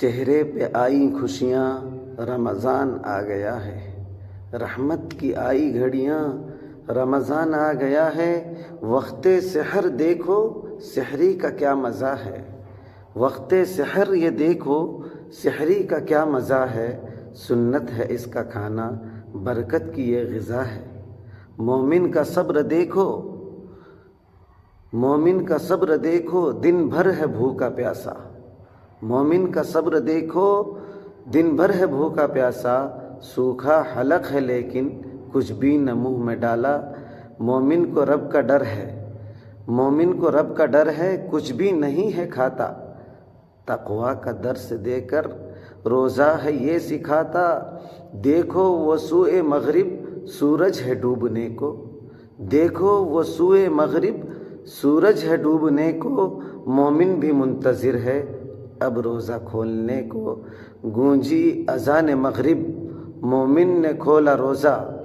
چہرے پہ آئی خوشیاں، رمضان آ گیا ہے۔ رحمت کی آئی گھڑیاں، رمضان آ گیا ہے۔ وقت سحر دیکھو، سحری کا کیا مزہ ہے۔ وقت سحر یہ دیکھو، سحری کا کیا مزہ ہے۔ سنت ہے اس کا کھانا، برکت کی یہ غذا ہے۔ مومن کا صبر دیکھو، مومن کا صبر دیکھو، دن بھر ہے بھوکا پیاسا۔ مومن کا صبر دیکھو، دن بھر ہے بھوکا پیاسا۔ سوکھا حلق ہے لیکن کچھ بھی نہ منہ میں ڈالا۔ مومن کو رب کا ڈر ہے، مومن کو رب کا ڈر ہے، کچھ بھی نہیں ہے کھاتا۔ تقویٰ کا درس دے کر روزہ ہے یہ سکھاتا۔ دیکھو وہ سوئے مغرب، سورج ہے ڈوبنے کو۔ دیکھو وہ سوئے مغرب، سورج ہے ڈوبنے کو۔ مومن بھی منتظر ہے اب روزہ کھولنے کو۔ گونجی اذان مغرب، مومن نے کھولا روزہ۔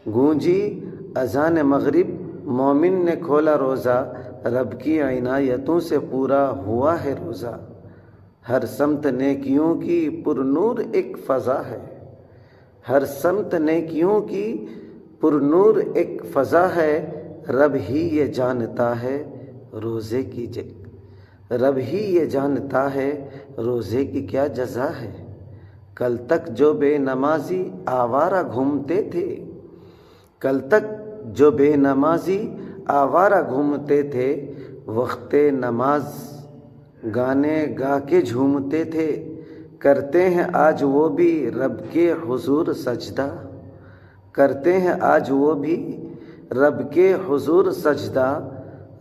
گونجی اذان مغرب، مومن نے کھولا روزہ۔ رب کی عنایتوں سے پورا ہوا ہے روزہ۔ ہر سمت نیکیوں کی پر نور ایک فضا ہے۔ ہر سمت نیکیوں کی پر نور ایک فضا ہے۔ رب ہی یہ جانتا ہے روزے کی رب ہی یہ جانتا ہے روزے کی کیا جزا ہے۔ کل تک جو بے نمازی آوارہ گھومتے تھے، کل تک جو بے نمازی آوارہ گھومتے تھے، وقت نماز گانے گا کے جھومتے تھے۔ کرتے ہیں آج وہ بھی رب کے حضور سجدہ، کرتے ہیں آج وہ بھی رب کے حضور سجدہ۔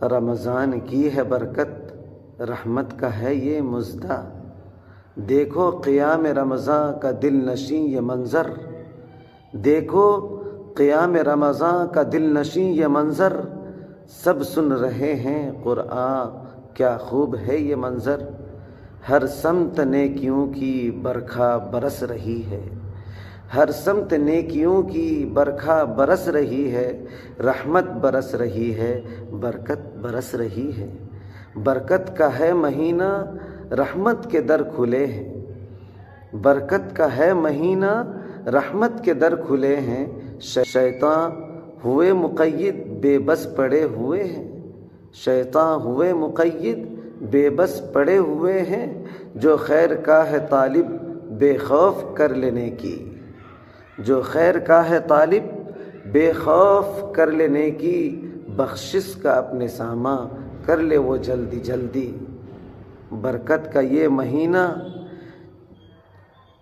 رمضان کی ہے برکت، رحمت کا ہے یہ مژدہ۔ دیکھو قیام رمضان کا دل نشیں یہ منظر، دیکھو قیام رمضان کا دل نشیں یہ منظر۔ سب سن رہے ہیں قرآن، کیا خوب ہے یہ منظر۔ ہر سمت نیکیوں کی برکھا برس رہی ہے، ہر سمت نیکیوں کی برکھا برس رہی ہے۔ رحمت برس رہی ہے، برکت برس رہی ہے۔ برکت کا ہے مہینہ، رحمت کے در کھلے ہیں۔ برکت کا ہے مہینہ، رحمت کے در کھلے ہیں۔ شیطان ہوئے مقید، بے بس پڑے ہوئے ہیں۔ شیطان ہوئے مقید، بے بس پڑے ہوئے ہیں۔ جو خیر کا ہے طالب، بے خوف کر لینے کی۔ جو خیر کا ہے طالب، بے خوف کر لینے کی۔ بخشش کا اپنے ساماں کر لے وہ جلدی جلدی۔ برکت کا یہ مہینہ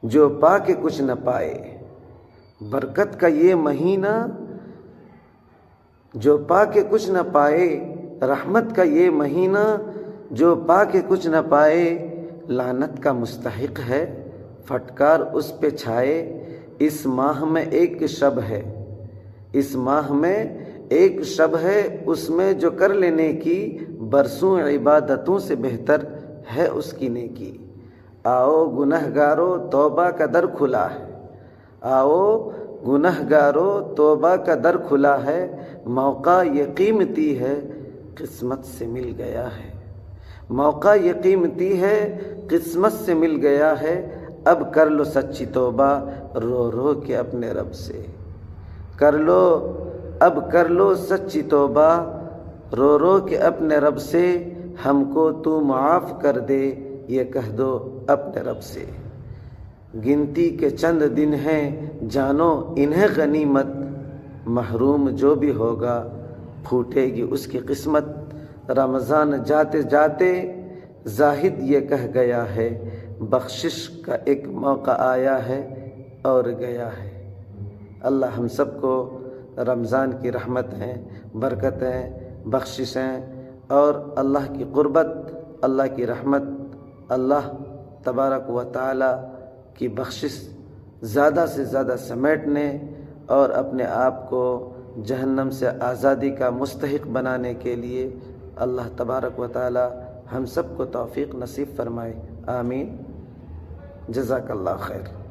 جو پا کے کچھ نہ پائے۔ برکت کا یہ مہینہ جو پا کے کچھ نہ پائے۔ رحمت کا یہ مہینہ جو پا کے کچھ نہ پائے۔ لعنت کا مستحق ہے، پھٹکار اس پہ چھائے۔ اس ماہ میں ایک شب ہے، اس ماہ میں ایک شب ہے، اس میں جو کر لینے کی برسوں عبادتوں سے بہتر ہے اس کی نیکی۔ آؤ گنہگارو توبہ کا در کھلا ہے، آؤ گنہگارو توبہ کا در کھلا ہے۔ موقع یہ قیمتی ہے، قسمت سے مل گیا ہے۔ موقع یہ قیمتی ہے، قسمت سے مل گیا ہے۔ اب کر لو سچی توبہ، رو رو کے اپنے رب سے۔ کر لو، اب کر لو سچی توبہ، رو رو کے اپنے رب سے۔ ہم کو تو معاف کر دے، یہ کہہ دو اپنے رب سے۔ گنتی کے چند دن ہیں، جانو انہیں غنیمت۔ محروم جو بھی ہوگا، پھوٹے گی اس کی قسمت۔ رمضان جاتے جاتے زاہد یہ کہہ گیا ہے، بخشش کا ایک موقع آیا ہے اور گیا ہے۔ اللہ ہم سب کو رمضان کی رحمتیں، برکتیں، بخششیں اور اللہ کی قربت، اللہ کی رحمت، اللہ تبارک و تعالی کی بخشش زیادہ سے زیادہ سمیٹنے اور اپنے آپ کو جہنم سے آزادی کا مستحق بنانے کے لیے اللہ تبارک و تعالی ہم سب کو توفیق نصیب فرمائے۔ آمین۔ جزاک اللہ خیر۔